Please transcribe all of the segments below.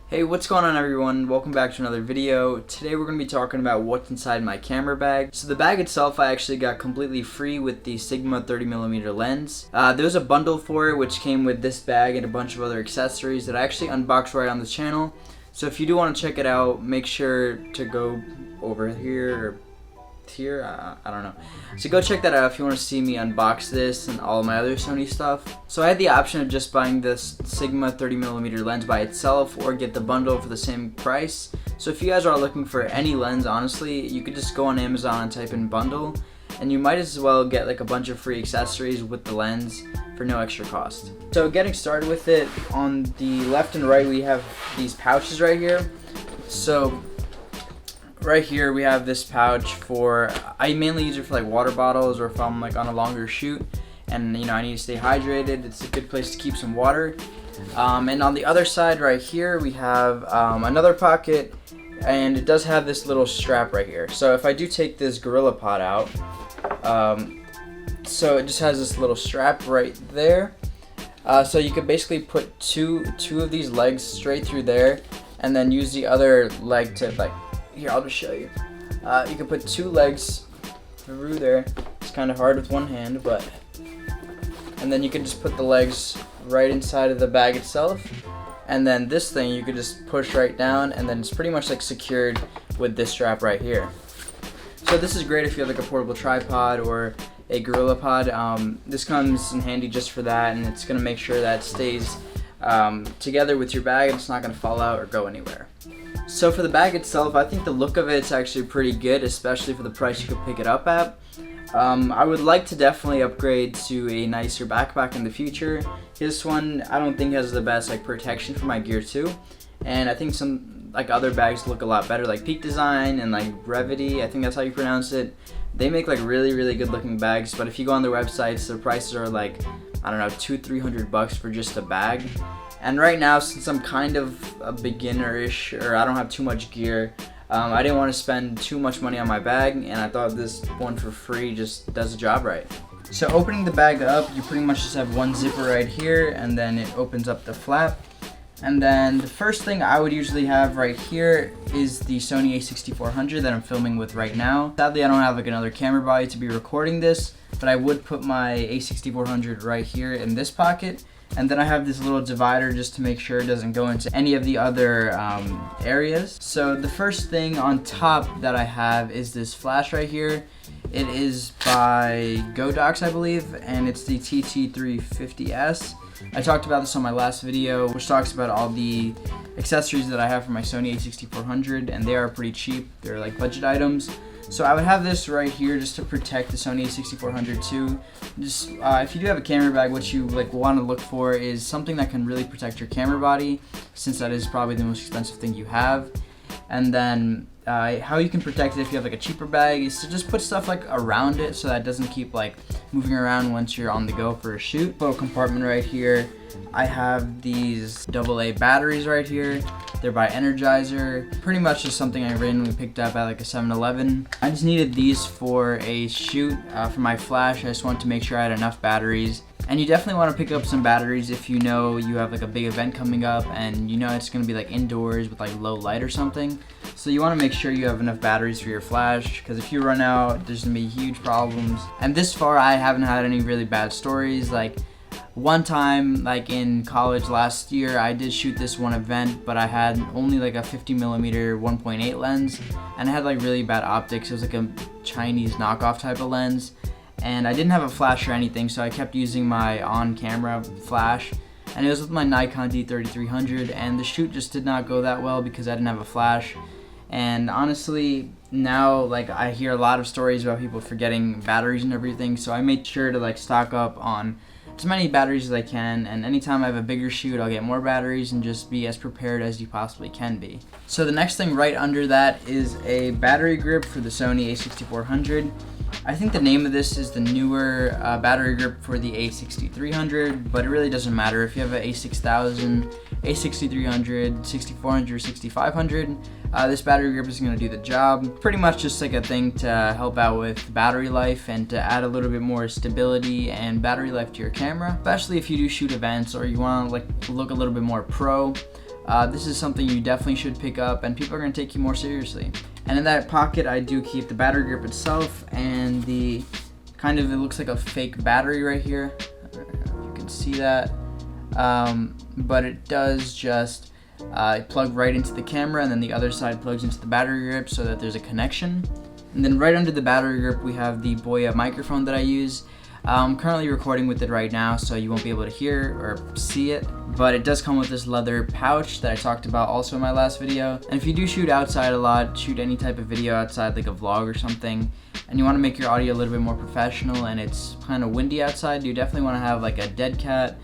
Hey, what's going on everyone? Welcome back to another video. Today we're going to be talking about what's inside my camera bag. So the bag itself I actually got completely free with the Sigma 30mm lens. There was a bundle for it which came with this bag and a bunch of other accessories that I actually unboxed right on the channel. So if you do want to check it out, make sure to go over here or here, I don't know. So go check that out if you want to see me unbox this and all my other Sony stuff. So I had the option of just buying this Sigma 30mm lens by itself or get the bundle for the same price. So if you guys are looking for any lens, honestly, you could just go on Amazon and type in bundle and you might as well get like a bunch of free accessories with the lens for no extra cost. So getting started with it, on the left and right we have these pouches right here. So right here we have this pouch for, I mainly use it for like water bottles or if I'm like on a longer shoot and I need to stay hydrated. It's a good place to keep some water. And on the other side right here we have another pocket, and it does have this little strap right here. So if I do take this Gorilla Pod out, so it just has this little strap right there. So you could basically put two of these legs straight through there and then use the other leg to like, here, I'll just show you. You can put two legs through there. It's kind of hard with one hand, but... And then you can just put the legs right inside of the bag itself. And then this thing you could just push right down, and then it's pretty much like secured with this strap right here. So this is great if you have like a portable tripod or a Gorilla Pod. This comes in handy just for that, and it's going to make sure that it stays together with your bag and it's not going to fall out or go anywhere. So for the bag itself, I think the look of it's actually pretty good, especially for the price you could pick it up at. I would like to definitely upgrade to a nicer backpack in the future. This one I don't think has the best like protection for my gear too, and I think some like other bags look a lot better, like Peak Design and like Brevity, I think that's how you pronounce it. They make like really good looking bags, but if you go on their websites, their prices are like, I don't know, $200-300 for just a bag. And right now, since I'm kind of a beginner-ish, or I don't have too much gear, I didn't want to spend too much money on my bag, and I thought this one for free just does the job right. So opening the bag up, you pretty much just have one zipper right here, and then it opens up the flap. And then the first thing I would usually have right here is the Sony a6400 that I'm filming with right now. Sadly, I don't have like another camera body to be recording this, but I would put my a6400 right here in this pocket. And then I have this little divider just to make sure it doesn't go into any of the other areas. So the first thing on top that I have is this flash right here. It is by Godox, I believe, and it's the TT350S. I talked about this on my last video, which talks about all the accessories that I have for my Sony a6400, and they are pretty cheap. They're like budget items. So I would have this right here just to protect the Sony a6400 too. Just if you do have a camera bag, what you like want to look for is something that can really protect your camera body, since that is probably the most expensive thing you have. And then how you can protect it if you have like a cheaper bag is to just put stuff like around it so that it doesn't keep like moving around once you're on the go for a shoot. Little compartment right here. I have these AA batteries right here. They're by Energizer. Pretty much just something I randomly picked up at like a 7-Eleven. I just needed these for a shoot for my flash. I just wanted to make sure I had enough batteries. And you definitely want to pick up some batteries if you know you have like a big event coming up and you know it's going to be like indoors with like low light or something. So you want to make sure you have enough batteries for your flash, because if you run out, there's going to be huge problems. And this far, I haven't had any really bad stories. Like one time, like in college last year, I did shoot this one event, but I had only like a 50mm 1.8 lens, and I had like really bad optics. It was like a Chinese knockoff type of lens. And I didn't have a flash or anything, so I kept using my on-camera flash, and it was with my Nikon D3300, and the shoot just did not go that well because I didn't have a flash. And honestly, now like I hear a lot of stories about people forgetting batteries and everything, so I made sure to like stock up on as many batteries as I can, and anytime I have a bigger shoot, I'll get more batteries and just be as prepared as you possibly can be. So the next thing right under that is a battery grip for the Sony a6400. I think the name of this is the newer battery grip for the a6300, but it really doesn't matter. If you have an a6000, a6300, 6400, 6500, this battery grip is going to do the job. Pretty much just like a thing to help out with battery life and to add a little bit more stability and battery life to your camera, especially if you do shoot events or you want to like look a little bit more pro. This is something you definitely should pick up, and people are going to take you more seriously. And in that pocket, I do keep the battery grip itself and the kind of, it looks like a fake battery right here. I don't know if you can see that, but it does just plug right into the camera, and then the other side plugs into the battery grip so that there's a connection. And then right under the battery grip, we have the Boya microphone that I use. I'm currently recording with it right now, so you won't be able to hear or see it, but it does come with this leather pouch that I talked about also in my last video. And if you do shoot outside a lot, shoot any type of video outside, like a vlog or something, and you want to make your audio a little bit more professional and it's kind of windy outside, you definitely want to have like a dead cat.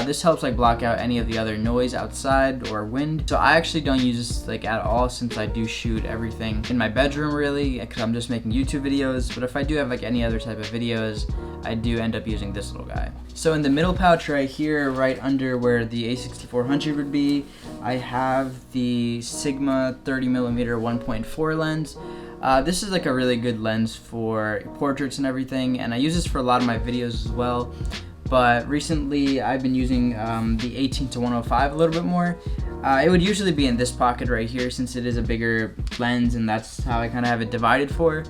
This helps like block out any of the other noise outside or wind. So I actually don't use this like at all, since I do shoot everything in my bedroom really, because I'm just making YouTube videos. But if I do have like any other type of videos, I do end up using this little guy. So in the middle pouch right here, right under where the A6400 would be, I have the Sigma 30mm 1.4 lens. This is like a really good lens for portraits and everything, and I use this for a lot of my videos as well. But recently I've been using the 18-105 a little bit more. It would usually be in this pocket right here, since it is a bigger lens, and that's how I kind of have it divided for.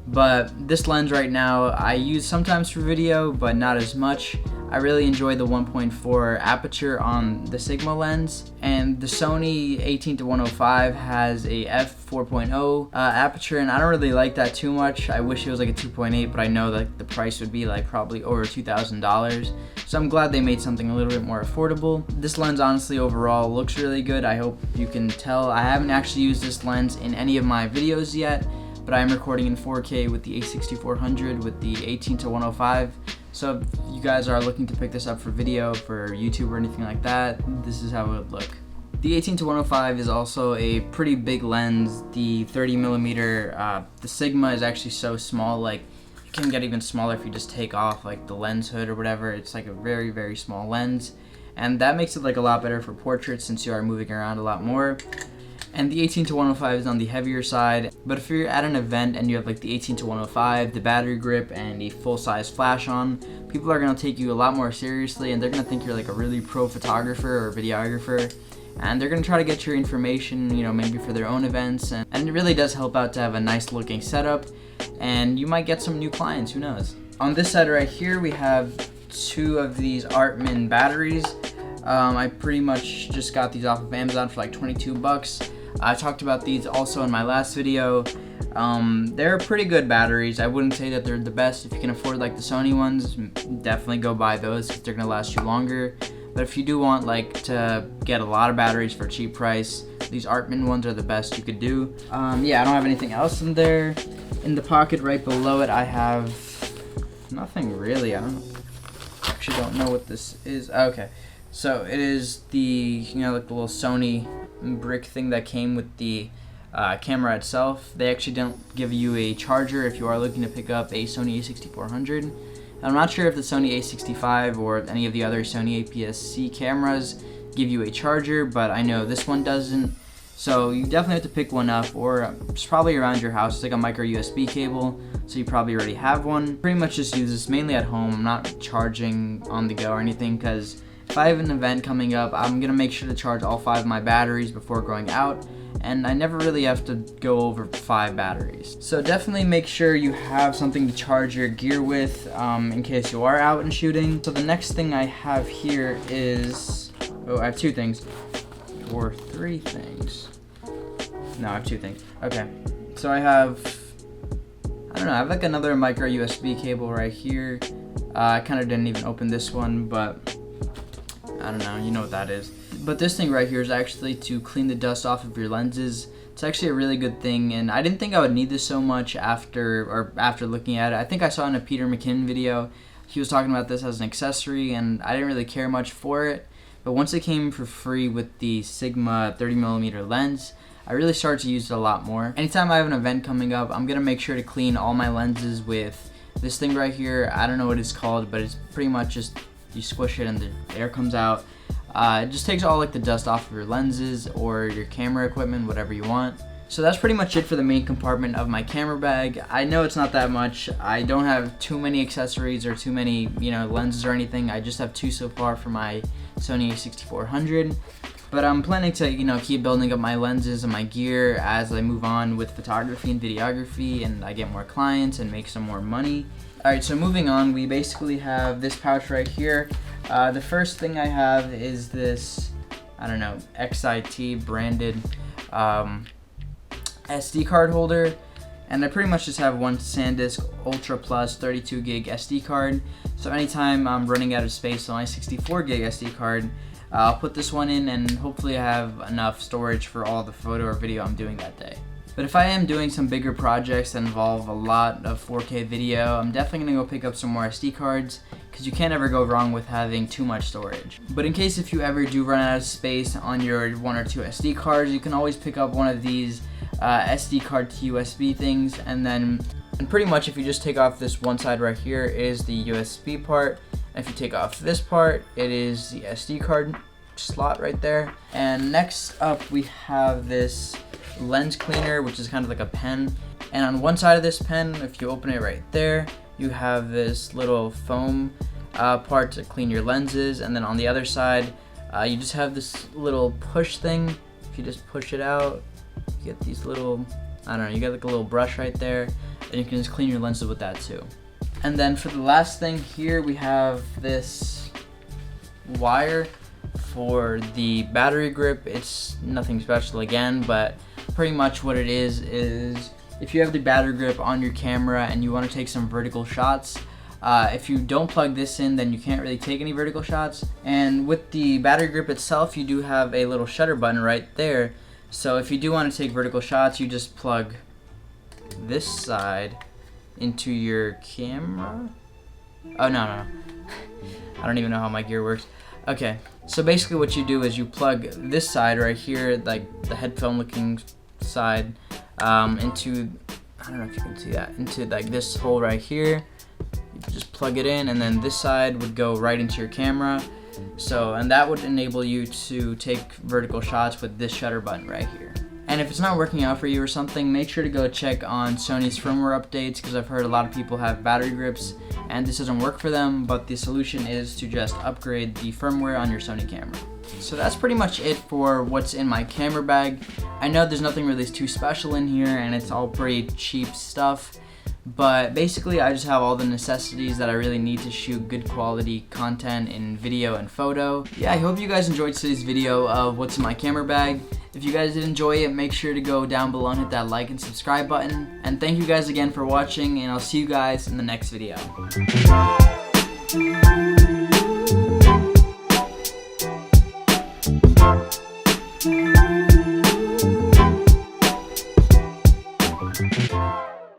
But this lens right now I use sometimes for video, but not as much. I really enjoy the 1.4 aperture on the Sigma lens, and the Sony 18-105 has a f4.0 aperture, and I don't really like that too much. I wish it was like a 2.8, but I know that the price would be like probably over $2,000. So I'm glad they made something a little bit more affordable. This lens honestly overall looks really good. I hope you can tell. I haven't actually used this lens in any of my videos yet, but I'm recording in 4K with the A6400 with the 18-105. So if you guys are looking to pick this up for video, for YouTube or anything like that, this is how it would look. The 18-105 is also a pretty big lens. The 30mm, the Sigma is actually so small, like it can get even smaller if you just take off like the lens hood or whatever. It's like a very, very small lens, and that makes it like a lot better for portraits since you are moving around a lot more. And the 18-105 is on the heavier side, but if you're at an event and you have like the 18-105, the battery grip, and a full-size flash on, people are going to take you a lot more seriously, and they're going to think you're like a really pro photographer or videographer, and they're going to try to get your information, you know, maybe for their own events, and it really does help out to have a nice looking setup, and you might get some new clients, who knows. On this side right here, we have two of these Artman batteries. I pretty much just got these off of Amazon for like 22 bucks. I talked about these also in my last video. They're pretty good batteries. I wouldn't say that they're the best. If you can afford like the Sony ones, definitely go buy those because they're gonna last you longer. But if you do want like to get a lot of batteries for a cheap price, these Artman ones are the best you could do. Yeah, I don't have anything else in there. In the pocket right below it, I have nothing really. I actually don't know what this is. Okay. So it is the, you know, like the little Sony brick thing that came with the camera itself. They actually don't give you a charger if you are looking to pick up a Sony A6400. I'm not sure if the Sony A65 or any of the other Sony APS-C cameras give you a charger, but I know this one doesn't. So you definitely have to pick one up, or it's probably around your house. It's like a micro USB cable, so you probably already have one. Pretty much just use this mainly at home. I'm not charging on the go or anything, because if I have an event coming up, I'm going to make sure to charge all 5 of my batteries before going out, and I never really have to go over 5 batteries. So definitely make sure you have something to charge your gear with in case you are out and shooting. So the next thing I have here is, oh, I have 2 things, or 3 things. No, I have 2 things. Okay, so I have, I don't know, I have like another micro USB cable right here. I kind of didn't even open this one, but I don't know, you know what that is. But this thing right here is actually to clean the dust off of your lenses. It's actually a really good thing, and I didn't think I would need this so much after looking at it. I think I saw in a Peter McKinnon video, he was talking about this as an accessory, and I didn't really care much for it. But once it came for free with the Sigma 30mm lens, I really started to use it a lot more. Anytime I have an event coming up, I'm going to make sure to clean all my lenses with this thing right here. I don't know what it's called, but it's pretty much just, you squish it and the air comes out. It just takes all like the dust off of your lenses or your camera equipment, whatever you want. So that's pretty much it for the main compartment of my camera bag. I know it's not that much. I don't have too many accessories or too many, you know, lenses or anything. I just have 2 so far for my Sony A6400. But I'm planning to, keep building up my lenses and my gear as I move on with photography and videography, and I get more clients and make some more money. Alright, so moving on, we basically have this pouch right here. The first thing I have is this, XIT branded SD card holder. And I pretty much just have one SanDisk Ultra Plus 32 gig SD card. So anytime I'm running out of space on my 64 gig SD card, I'll put this one in, and hopefully I have enough storage for all the photo or video I'm doing that day. But if I am doing some bigger projects that involve a lot of 4K video, I'm definitely gonna go pick up some more SD cards, because you can't ever go wrong with having too much storage. But in case if you ever do run out of space on your 1 or 2 SD cards, you can always pick up one of these SD card to USB things, and pretty much if you just take off this one side right here is the USB part. If you take off this part, it is the SD card slot right there. And next up we have this lens cleaner, which is kind of like a pen. And on one side of this pen, if you open it right there, you have this little foam part to clean your lenses. And then on the other side, you just have this little push thing. If you just push it out, you get these little, you get like a little brush right there, and you can just clean your lenses with that too. And then for the last thing here, we have this wire for the battery grip. It's nothing special again, but pretty much what it is if you have the battery grip on your camera and you want to take some vertical shots, if you don't plug this in, then you can't really take any vertical shots. And with the battery grip itself, you do have a little shutter button right there. So if you do want to take vertical shots, you just plug this side into your camera. Oh, no. I don't even know how my gear works. Okay, so basically what you do is you plug this side right here, like the headphone looking side, into, I don't know if you can see that, into like this hole right here. You just plug it in, and then this side would go right into your camera. And that would enable you to take vertical shots with this shutter button right here. And if it's not working out for you or something, make sure to go check on Sony's firmware updates, because I've heard a lot of people have battery grips and this doesn't work for them, but the solution is to just upgrade the firmware on your Sony camera. So that's pretty much it for what's in my camera bag. I know there's nothing really too special in here, and it's all pretty cheap stuff. But basically I just have all the necessities that I really need to shoot good quality content in video and photo. Yeah, I hope you guys enjoyed today's video of what's in my camera bag. If you guys did enjoy it, make sure to go down below and hit that like and subscribe button. And thank you guys again for watching, and I'll see you guys in the next video.